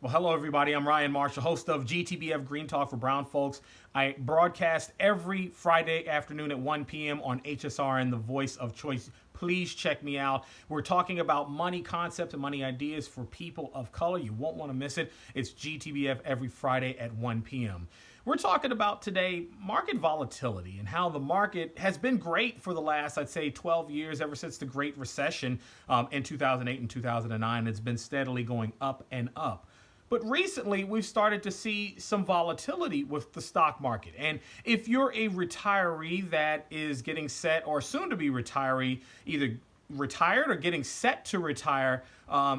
Well, hello, everybody. I'm Ryan Marshall, host of GTBF Green Talk for Brown Folks. I broadcast every Friday afternoon at 1 p.m. on HSRN, the voice of choice. Please check me out. We're talking about money concepts and money ideas for people of color. You won't want to miss it. It's GTBF every Friday at 1 p.m. We're talking about today market volatility and how the market has been great for the last, I'd say, 12 years, ever since the Great Recession in 2008 and 2009. It's been steadily going up and up. But recently, we've started to see some volatility with the stock market. And if you're a retiree that is getting set, or soon to be retiree, either retired or getting set to retire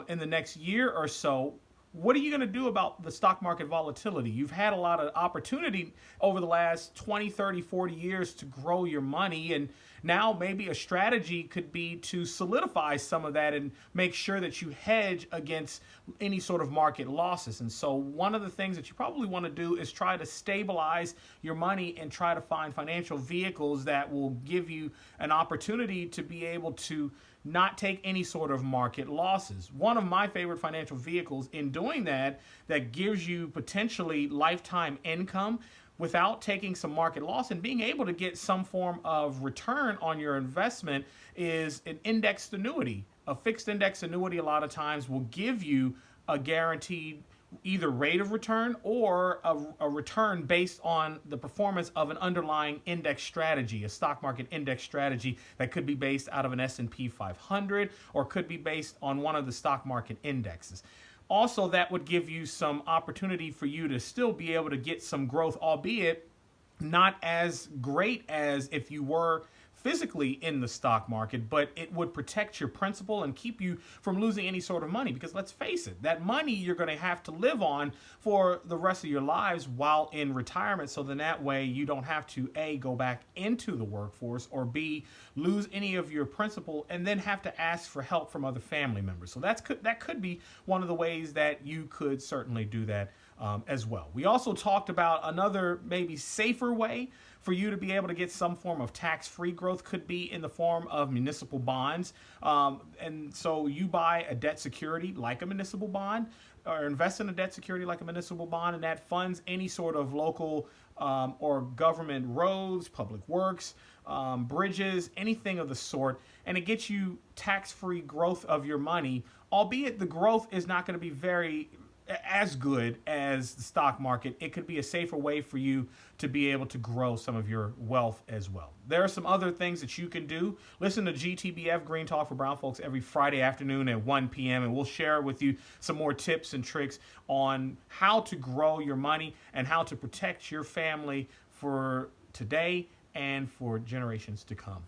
in the next year or so, what are you going to do about the stock market volatility? You've had a lot of opportunity over the last 20, 30, 40 years to grow your money. And now maybe a strategy could be to solidify some of that and make sure that you hedge against any sort of market losses. And so one of the things that you probably want to do is try to stabilize your money and try to find financial vehicles that will give you an opportunity to be able to not take any sort of market losses. One of my favorite financial vehicles in doing that gives you potentially lifetime income without taking some market loss and being able to get some form of return on your investment is an indexed annuity. A fixed index annuity a lot of times will give you a guaranteed either rate of return or a return based on the performance of an underlying index strategy, a stock market index strategy that could be based out of an S&P 500 or could be based on one of the stock market indexes. Also, that would give you some opportunity for you to still be able to get some growth, albeit not as great as if you were physically in the stock market, but it would protect your principal and keep you from losing any sort of money. Because let's face it, that money you're going to have to live on for the rest of your lives while in retirement. So then that way you don't have to A, go back into the workforce, or B, lose any of your principal and then have to ask for help from other family members. So that could be one of the ways that you could certainly do that as well. We also talked about another maybe safer way for you to be able to get some form of tax-free growth could be in the form of municipal bonds. And so you buy a debt security like a municipal bond or invest in a debt security like a municipal bond, and that funds any sort of local or government roads, public works, bridges, anything of the sort, and it gets you tax-free growth of your money, albeit the growth is not going to be as good as the stock market. It could be a safer way for you to be able to grow some of your wealth as well. There are some other things that you can do. Listen to GTBF Green Talk for Brown Folks every Friday afternoon at 1 p.m. and we'll share with you some more tips and tricks on how to grow your money and how to protect your family for today and for generations to come.